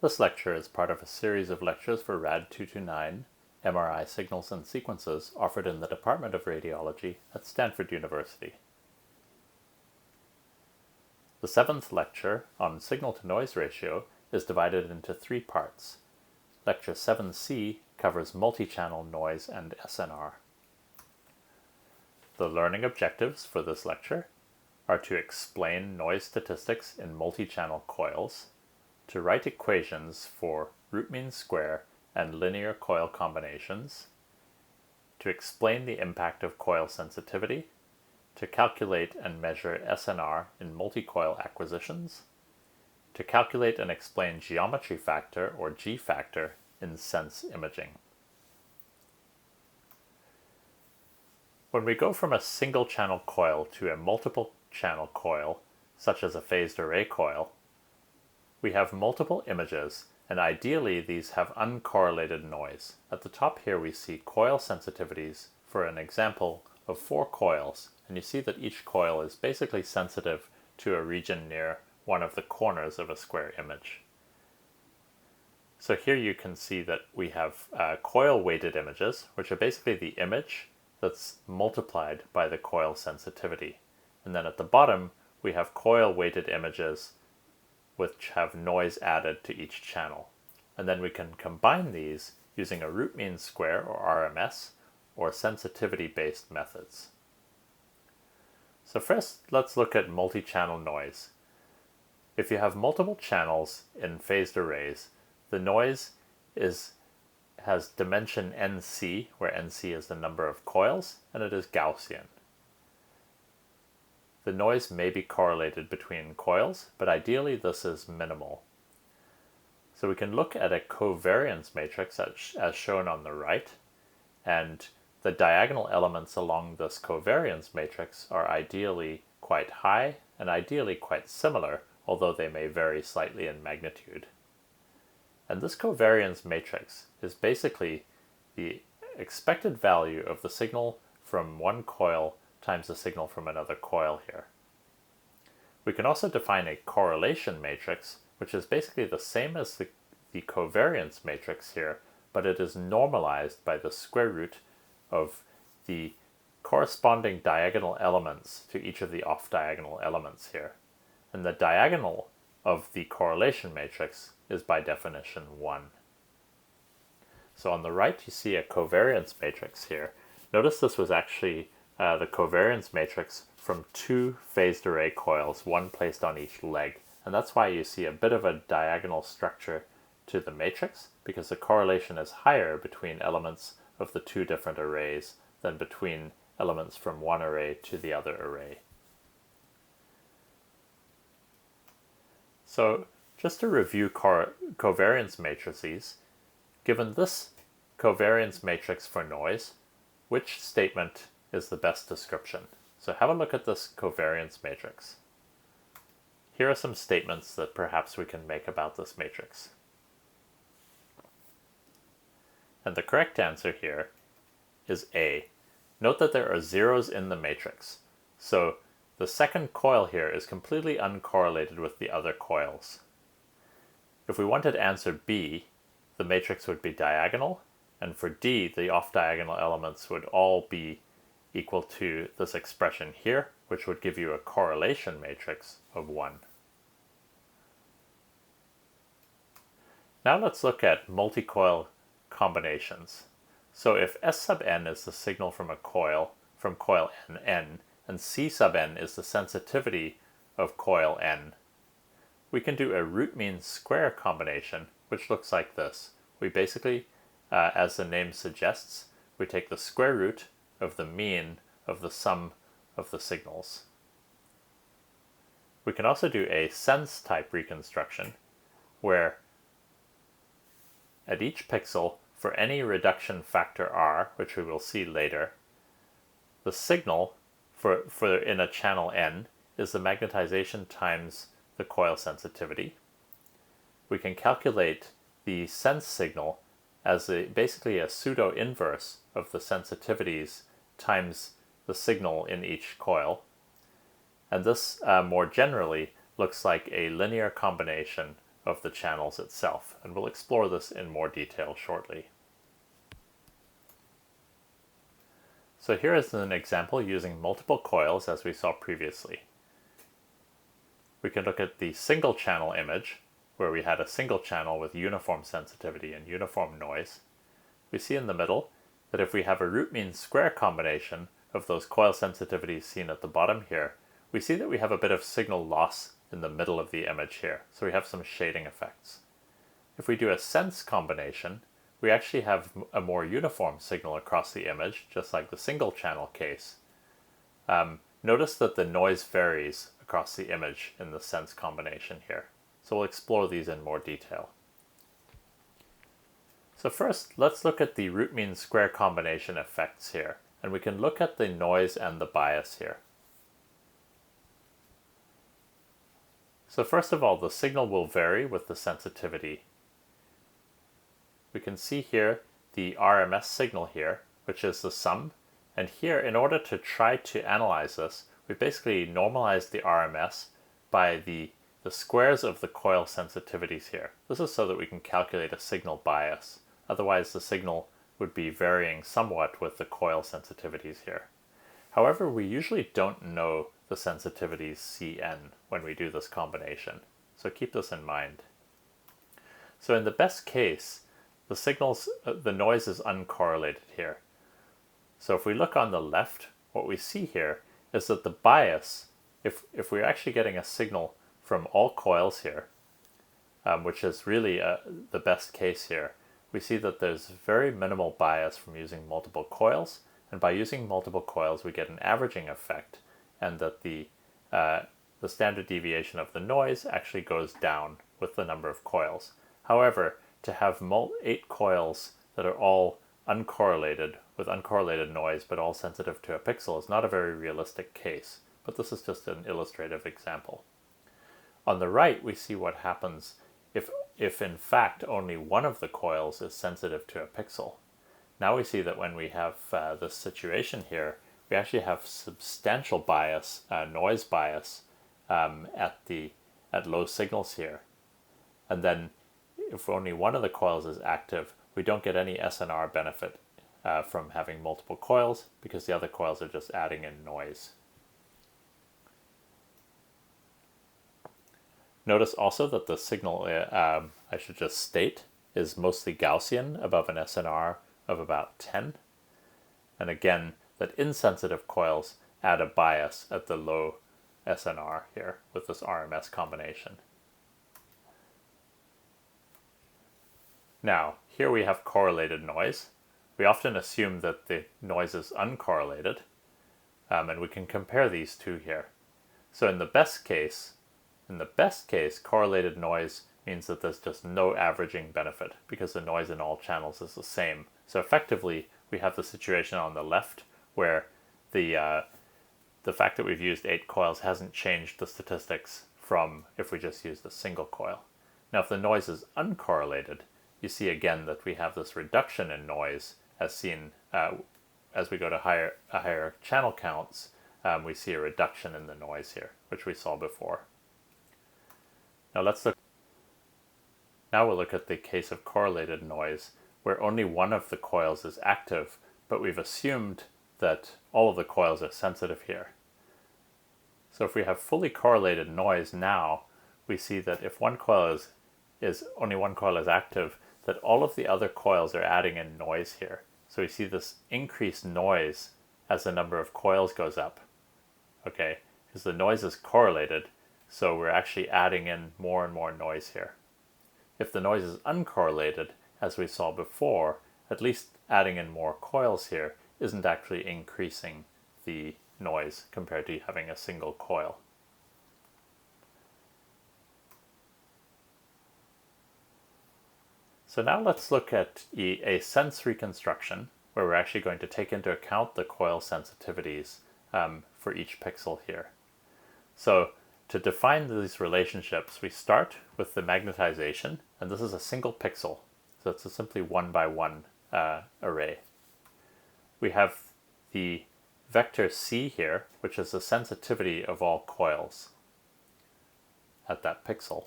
This lecture is part of a series of lectures for Rad229, MRI Signals and Sequences offered in the Department of Radiology at Stanford University. The seventh lecture on signal-to-noise ratio is divided into three parts. Lecture-07C covers multi-channel noise and SNR. The learning objectives for this lecture are to explain noise statistics in multi-channel coils, to write equations for root mean square and linear coil combinations, to explain the impact of coil sensitivity, to calculate and measure SNR in multi-coil acquisitions, to calculate and explain geometry factor or G factor in sense imaging. When we go from a single channel coil to a multiple channel coil, such as a phased array coil, we have multiple images, and ideally these have uncorrelated noise. At the top here we see coil sensitivities for an example of 4 coils, and you see that each coil is basically sensitive to a region near one of the corners of a square image. So here you can see that we have coil-weighted images, which are basically the image that's multiplied by the coil sensitivity. And then at the bottom, we have coil-weighted images which have noise added to each channel. And then we can combine these using a root mean square or RMS or sensitivity-based methods. So first, let's look at multi-channel noise. If you have multiple channels in phased arrays, the noise has dimension NC, where NC is the number of coils, and it is Gaussian. The noise may be correlated between coils, but ideally this is minimal. So we can look at a covariance matrix as shown on the right, and the diagonal elements along this covariance matrix are ideally quite high and ideally quite similar, although they may vary slightly in magnitude. And this covariance matrix is basically the expected value of the signal from one coil times the signal from another coil here. We can also define a correlation matrix, which is basically the same as the covariance matrix here, but it is normalized by the square root of the corresponding diagonal elements to each of the off-diagonal elements here. And the diagonal of the correlation matrix is by definition 1. So on the right you see a covariance matrix here. Notice this was actually the covariance matrix from 2 phased array coils, one placed on each leg. And that's why you see a bit of a diagonal structure to the matrix, because the correlation is higher between elements of the 2 different arrays than between elements from one array to the other array. So just to review covariance matrices, given this covariance matrix for noise, which statement is the best description? So have a look at this covariance matrix. Here are some statements that perhaps we can make about this matrix. And the correct answer here is A. Note that there are zeros in the matrix. So the second coil here is completely uncorrelated with the other coils. If we wanted answer B, the matrix would be diagonal, and for D, the off-diagonal elements would all be equal to this expression here, which would give you a correlation matrix of 1. Now let's look at multi-coil combinations. So if S sub n is the signal from a coil, from coil n, and C sub n is the sensitivity of coil n, we can do a root mean square combination, which looks like this. We basically, as the name suggests, we take the square root of the mean of the sum of the signals. We can also do a sense type reconstruction, where at each pixel, for any reduction factor r, which we will see later, the signal for in a channel n is the magnetization times the coil sensitivity. We can calculate the sense signal as basically a pseudo-inverse of the sensitivities times the signal in each coil. And this more generally looks like a linear combination of the channels itself, and we'll explore this in more detail shortly. So here is an example using multiple coils as we saw previously. We can look at the single channel image, where we had a single channel with uniform sensitivity and uniform noise. We see in the middle that if we have a root mean square combination of those coil sensitivities seen at the bottom here, we see that we have a bit of signal loss in the middle of the image here, so we have some shading effects. If we do a sense combination, we actually have a more uniform signal across the image, just like the single channel case. Notice that the noise varies across the image in the sense combination here. So we'll explore these in more detail. So first, let's look at the root mean square combination effects here, and we can look at the noise and the bias here. So first of all, the signal will vary with the sensitivity. We can see here the RMS signal here, which is the sum, and here, in order to try to analyze this, we basically normalize the RMS by the squares of the coil sensitivities here. This is so that we can calculate a signal bias. Otherwise, the signal would be varying somewhat with the coil sensitivities here. However, we usually don't know the sensitivities Cn when we do this combination, so keep this in mind. So in the best case, the noise is uncorrelated here. So if we look on the left, what we see here is that the bias, if we're actually getting a signal from all coils here, which is really the best case here, we see that there's very minimal bias from using multiple coils, and by using multiple coils we get an averaging effect, and that the standard deviation of the noise actually goes down with the number of coils. However, to have 8 coils that are all uncorrelated, with uncorrelated noise but all sensitive to a pixel, is not a very realistic case, but this is just an illustrative example. On the right, we see what happens if in fact only one of the coils is sensitive to a pixel. Now we see that when we have this situation here, we actually have substantial bias, noise bias, at low signals here. And then if only one of the coils is active, we don't get any SNR benefit from having multiple coils, because the other coils are just adding in noise. Notice also that the signal, I should just state, is mostly Gaussian above an SNR of about 10. And again, that insensitive coils add a bias at the low SNR here with this RMS combination. Now, here we have correlated noise. We often assume that the noise is uncorrelated, and we can compare these two here. So in the best case, correlated noise means that there's just no averaging benefit because the noise in all channels is the same. So effectively, we have the situation on the left where the fact that we've used 8 coils hasn't changed the statistics from if we just used a single coil. Now, if the noise is uncorrelated, you see again that we have this reduction in noise as seen as we go to higher channel counts. We see a reduction in the noise here, which we saw before. Now we'll look at the case of correlated noise, where only one of the coils is active, but we've assumed that all of the coils are sensitive here. So if we have fully correlated noise now, we see that if only one coil is active, that all of the other coils are adding in noise here. So we see this increased noise as the number of coils goes up. Okay, because the noise is correlated, so we're actually adding in more and more noise here. If the noise is uncorrelated, as we saw before, at least adding in more coils here isn't actually increasing the noise compared to having a single coil. So now let's look at a sense reconstruction, where we're actually going to take into account the coil sensitivities for each pixel here. So to define these relationships, we start with the magnetization, and this is a single pixel, so it's a simply 1 by 1 array. We have the vector C here, which is the sensitivity of all coils at that pixel.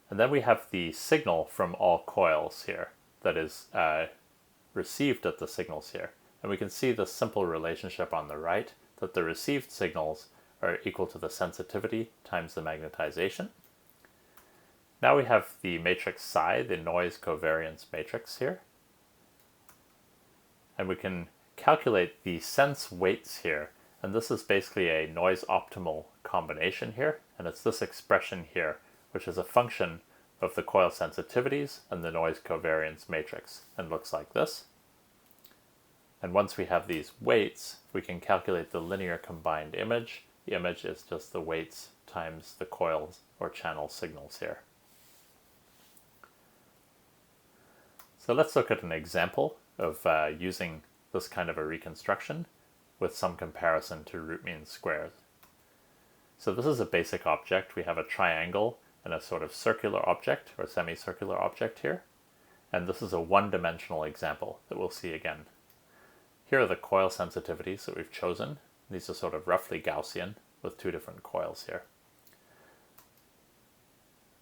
And then we have the signal from all coils here that is received at the signals here. And we can see the simple relationship on the right, that the received signals are equal to the sensitivity times the magnetization. Now we have the matrix psi, the noise covariance matrix here. And we can calculate the sense weights here. And this is basically a noise optimal combination here. And it's this expression here, which is a function of the coil sensitivities and the noise covariance matrix, and looks like this. And once we have these weights, we can calculate the linear combined image. The image is just the weights times the coils or channel signals here. So let's look at an example of using this kind of a reconstruction with some comparison to root mean squares. So this is a basic object. We have a triangle and a sort of circular object or semicircular object here. And this is a one-dimensional example that we'll see again. Here are the coil sensitivities that we've chosen. These are sort of roughly Gaussian with two different coils here.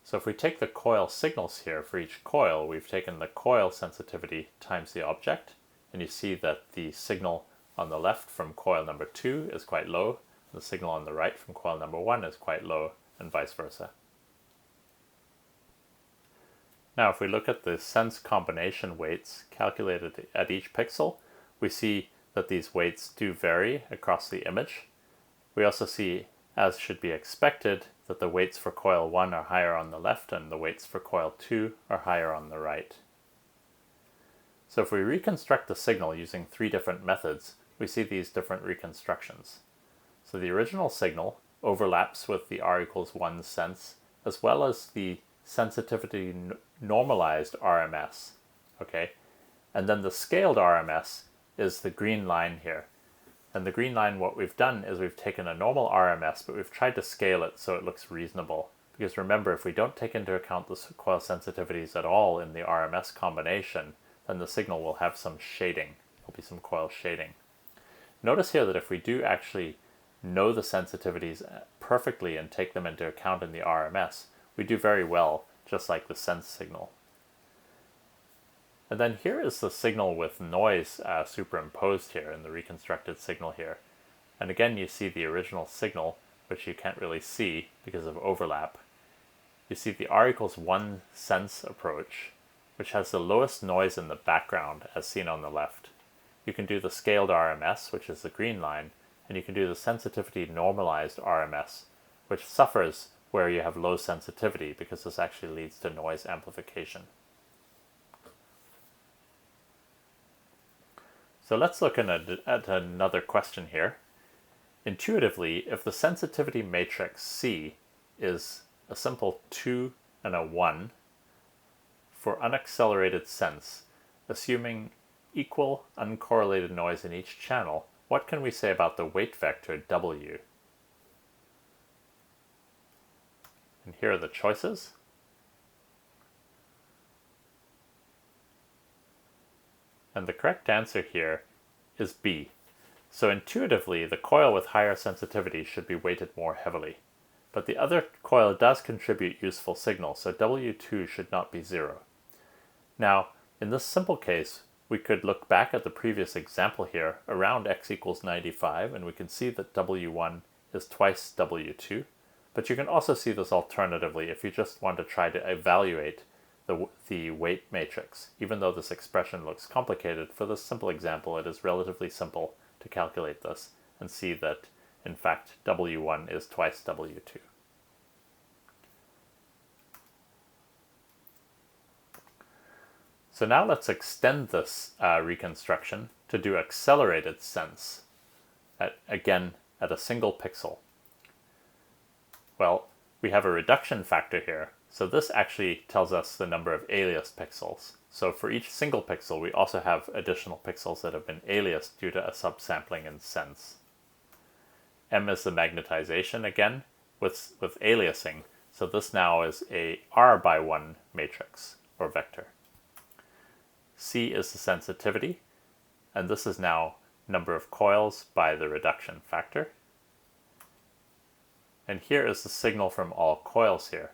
So if we take the coil signals here for each coil, we've taken the coil sensitivity times the object, and you see that the signal on the left from coil number 2 is quite low, the signal on the right from coil number 1 is quite low, and vice versa. Now if we look at the sense combination weights calculated at each pixel, we see that these weights do vary across the image. We also see, as should be expected, that the weights for coil 1 are higher on the left and the weights for coil 2 are higher on the right. So if we reconstruct the signal using 3 different methods, we see these different reconstructions. So the original signal overlaps with the R equals 1 sense, as well as the sensitivity normalized RMS. Okay, and then the scaled RMS is the green line here. And the green line, what we've done is we've taken a normal RMS, but we've tried to scale it so it looks reasonable. Because remember, if we don't take into account the coil sensitivities at all in the RMS combination, then the signal will have some shading. There'll be some coil shading. Notice here that if we do actually know the sensitivities perfectly and take them into account in the RMS, we do very well, just like the sense signal. And then here is the signal with noise superimposed here in the reconstructed signal here. And again, you see the original signal, which you can't really see because of overlap. You see the R equals 1 sense approach, which has the lowest noise in the background as seen on the left. You can do the scaled RMS, which is the green line, and you can do the sensitivity normalized RMS, which suffers where you have low sensitivity because this actually leads to noise amplification. So let's look at another question here. Intuitively, if the sensitivity matrix C is a simple 2 and a 1 for unaccelerated sense, assuming equal uncorrelated noise in each channel, what can we say about the weight vector W? And here are the choices. And the correct answer here is B. So intuitively, the coil with higher sensitivity should be weighted more heavily. But the other coil does contribute useful signal, so W2 should not be 0. Now, in this simple case, we could look back at the previous example here around x equals 95, and we can see that W1 is twice W2. But you can also see this alternatively if you just want to try to evaluate the weight matrix. Even though this expression looks complicated, for this simple example it is relatively simple to calculate this and see that in fact W1 is twice W2. So now let's extend this reconstruction to do accelerated sense, again at a single pixel. Well, we have a reduction factor here, so this actually tells us the number of aliased pixels. So for each single pixel, we also have additional pixels that have been aliased due to a subsampling in sense. M is the magnetization again with aliasing, so this now is a R by 1 matrix or vector. C is the sensitivity, and this is now number of coils by the reduction factor. And here is the signal from all coils here.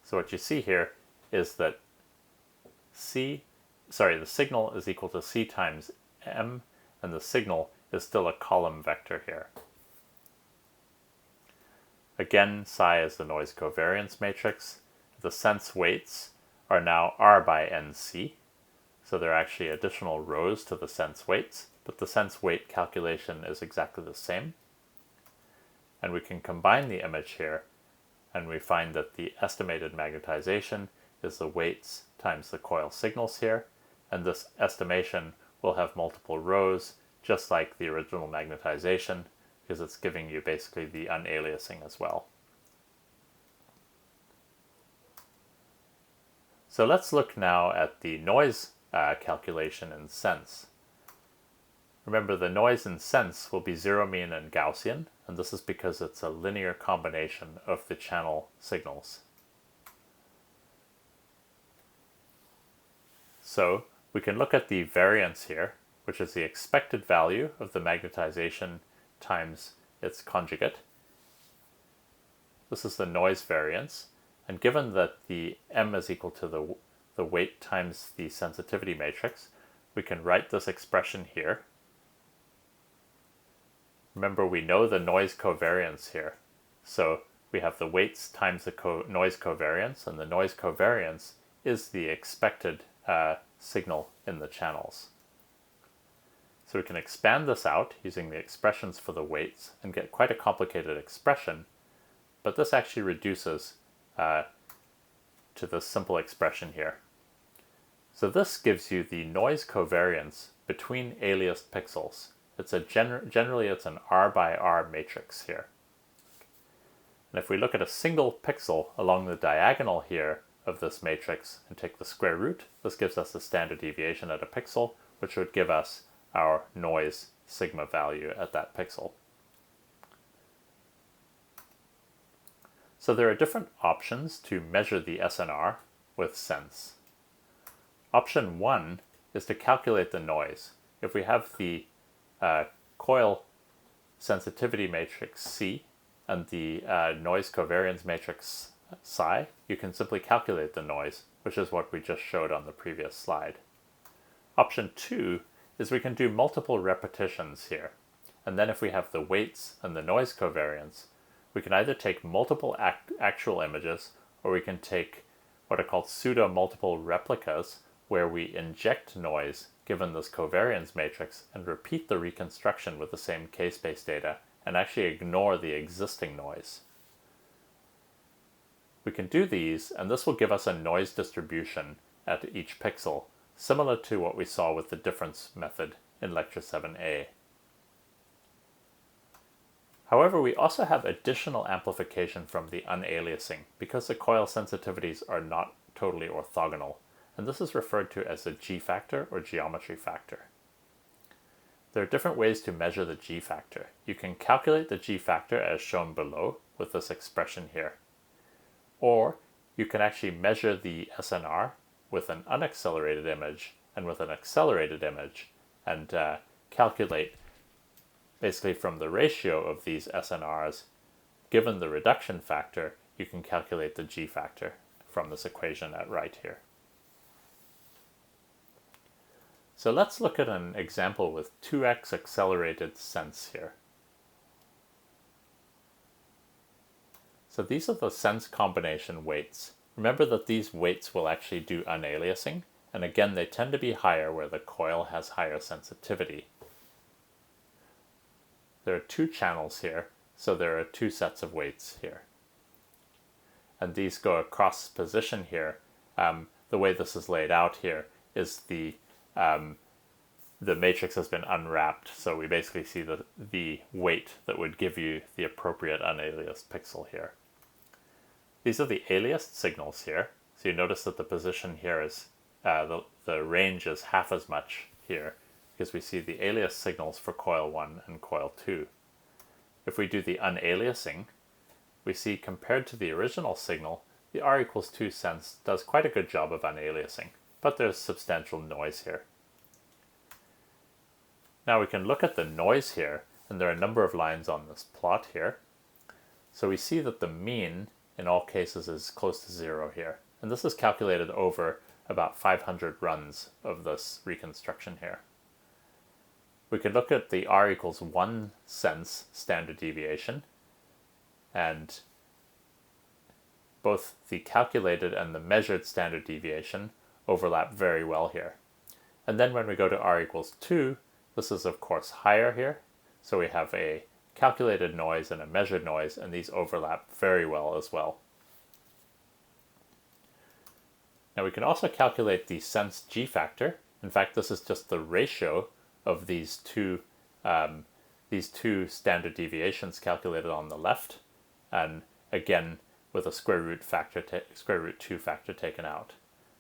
So what you see here is that the signal is equal to C times M, and the signal is still a column vector here. Again, psi is the noise covariance matrix. The sense weights are now R by NC, so there are actually additional rows to the sense weights, but the sense weight calculation is exactly the same. And we can combine the image here, and we find that the estimated magnetization is the weights times the coil signals here, and this estimation will have multiple rows, just like the original magnetization, because it's giving you basically the unaliasing as well. So let's look now at the noise calculation in sense. Remember, the noise in sense will be zero mean and Gaussian, and this is because it's a linear combination of the channel signals. So we can look at the variance here, which is the expected value of the magnetization times its conjugate. This is the noise variance, and given that the M is equal to the weight times the sensitivity matrix, we can write this expression here. Remember, we know the noise covariance here, so we have the weights times the noise covariance, and the noise covariance is the expected signal in the channels. So we can expand this out using the expressions for the weights and get quite a complicated expression, but this actually reduces to this simple expression here. So this gives you the noise covariance between aliased pixels. It's generally it's an R by R matrix here. And if we look at a single pixel along the diagonal here of this matrix and take the square root, this gives us the standard deviation at a pixel, which would give us our noise sigma value at that pixel. So there are different options to measure the SNR with sense. Option 1 is to calculate the noise. If we have the coil sensitivity matrix C and the noise covariance matrix psi, you can simply calculate the noise, which is what we just showed on the previous slide. Option 2 is we can do multiple repetitions here, and then if we have the weights and the noise covariance, we can either take multiple actual images, or we can take what are called pseudo-multiple replicas, where we inject noise given this covariance matrix and repeat the reconstruction with the same k-space data and actually ignore the existing noise. We can do these, and this will give us a noise distribution at each pixel, similar to what we saw with the difference method in Lecture 7A. However, we also have additional amplification from the unaliasing because the coil sensitivities are not totally orthogonal, and this is referred to as the G factor or geometry factor. There are different ways to measure the G factor. You can calculate the G factor as shown below with this expression here, or you can actually measure the SNR with an unaccelerated image and with an accelerated image and calculate basically from the ratio of these SNRs, given the reduction factor, you can calculate the G factor from this equation at right here. So let's look at an example with 2x accelerated sense here. So these are the sense combination weights. Remember that these weights will actually do unaliasing, and again they tend to be higher where the coil has higher sensitivity. There are two channels here, so there are two sets of weights here. And these go across position here. The way this is laid out here is the matrix has been unwrapped, so we basically see the weight that would give you the appropriate unaliased pixel here. These are the aliased signals here, so you notice that the position here is, the range is half as much here, because we see the aliased signals for coil 1 and coil 2. If we do the unaliasing, we see compared to the original signal, the R equals 2 sense does quite a good job of unaliasing, but there's substantial noise here. Now we can look at the noise here, and there are a number of lines on this plot here. So we see that the mean in all cases is close to 0 here. And this is calculated over about 500 runs of this reconstruction here. We could look at the R equals 1 sense standard deviation, and both the calculated and the measured standard deviation overlap very well here. And then when we go to R equals 2, this is of course higher here, so we have a calculated noise and a measured noise, and these overlap very well as well. Now we can also calculate the sense G factor. In fact, this is just the ratio of these two standard deviations calculated on the left, and again with a square root 2 factor taken out.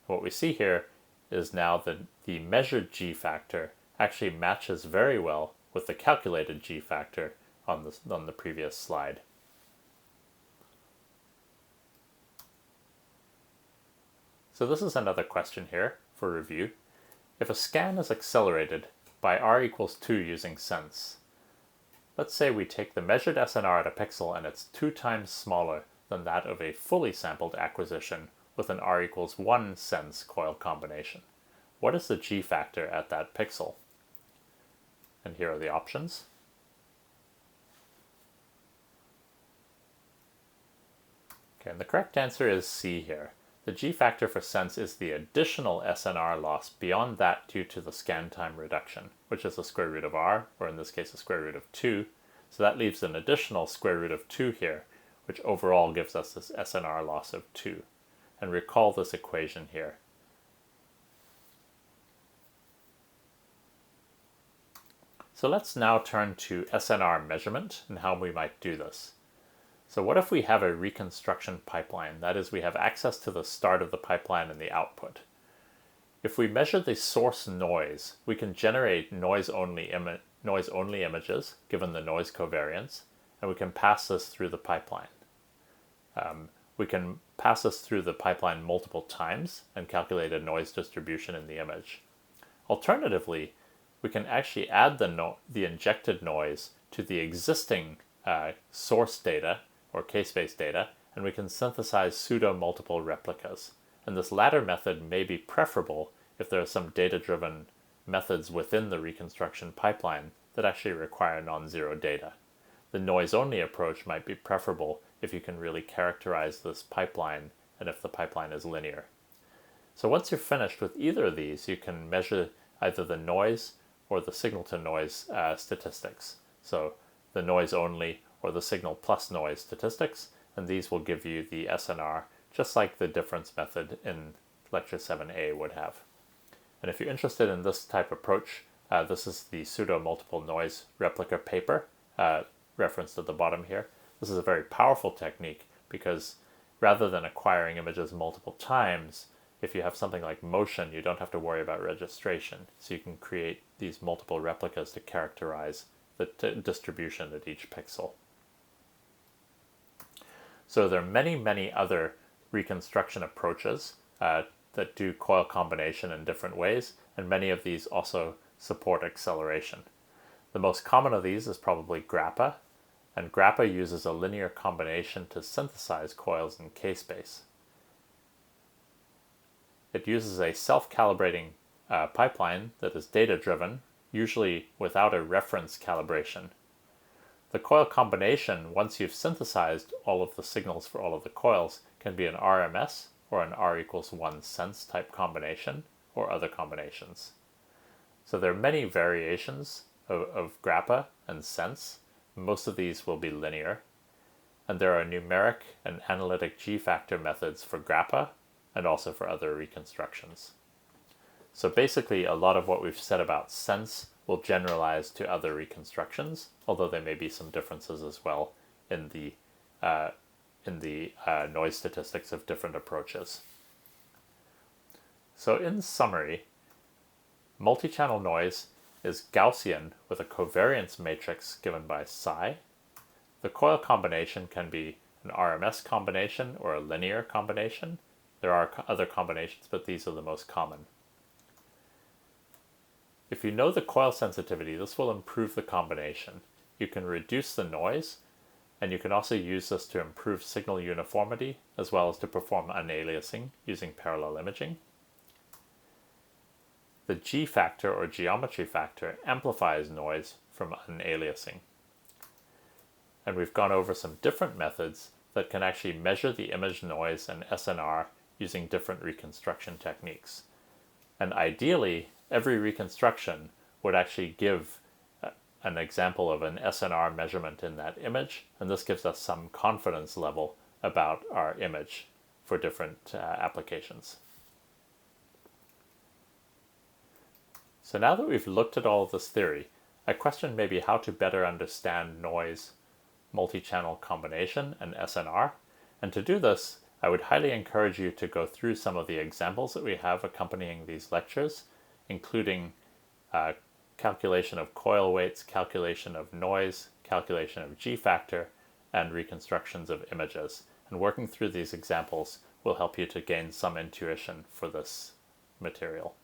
What we see here is now that the measured G factor actually matches very well with the calculated G factor on the previous slide. So this is another question here for review. If a scan is accelerated by R equals 2 using sense, let's say we take the measured SNR at a pixel and it's 2 times smaller than that of a fully sampled acquisition with an R equals 1 sense coil combination. What is the G factor at that pixel? And here are the options. Okay, and the correct answer is C here. The G factor for sense is the additional SNR loss beyond that due to the scan time reduction, which is the square root of R, or in this case the square root of 2. So that leaves an additional square root of 2 here, which overall gives us this SNR loss of 2. And recall this equation here. So let's now turn to SNR measurement and how we might do this. So what if we have a reconstruction pipeline? That is, we have access to the start of the pipeline and the output. If we measure the source noise, we can generate noise-only images given the noise covariance, and we can pass this through the pipeline. We can pass this through the pipeline multiple times and calculate a noise distribution in the image. Alternatively, we can actually add the injected noise to the existing source data or k-space data, and we can synthesize pseudo-multiple replicas. And this latter method may be preferable if there are some data-driven methods within the reconstruction pipeline that actually require non-zero data. The noise-only approach might be preferable if you can really characterize this pipeline and if the pipeline is linear. So once you're finished with either of these, you can measure either the noise or the signal-to-noise statistics. So the noise-only or the signal plus noise statistics, and these will give you the SNR just like the difference method in Lecture-07A would have. And if you're interested in this type of approach, this is the pseudo-multiple noise replica paper referenced at the bottom here. This is a very powerful technique because rather than acquiring images multiple times, if you have something like motion, you don't have to worry about registration. So you can create these multiple replicas to characterize the distribution at each pixel. So there are many, many other reconstruction approaches that do coil combination in different ways, and many of these also support acceleration. The most common of these is probably grappa, and grappa uses a linear combination to synthesize coils in k-space. It uses a self-calibrating pipeline that is data-driven, usually without a reference calibration. The coil combination, once you've synthesized all of the signals for all of the coils, can be an RMS or an R equals 1 sense type combination or other combinations. So there are many variations of grappa and sense. Most of these will be linear. And there are numeric and analytic G-factor methods for grappa and also for other reconstructions. So basically a lot of what we've said about sense will generalize to other reconstructions, although there may be some differences as well in the noise statistics of different approaches. So in summary, multi-channel noise is Gaussian with a covariance matrix given by psi. The coil combination can be an RMS combination or a linear combination. There are other combinations, but these are the most common. If you know the coil sensitivity, this will improve the combination. You can reduce the noise, and you can also use this to improve signal uniformity as well as to perform unaliasing using parallel imaging. The G factor or geometry factor amplifies noise from unaliasing. And we've gone over some different methods that can actually measure the image noise and SNR using different reconstruction techniques. And ideally, every reconstruction would actually give an example of an SNR measurement in that image, and this gives us some confidence level about our image for different applications. So now that we've looked at all of this theory, a question may be how to better understand noise, multi-channel combination, and SNR. And to do this, I would highly encourage you to go through some of the examples that we have accompanying these lectures, including calculation of coil weights, calculation of noise, calculation of G factor, and reconstructions of images. And working through these examples will help you to gain some intuition for this material.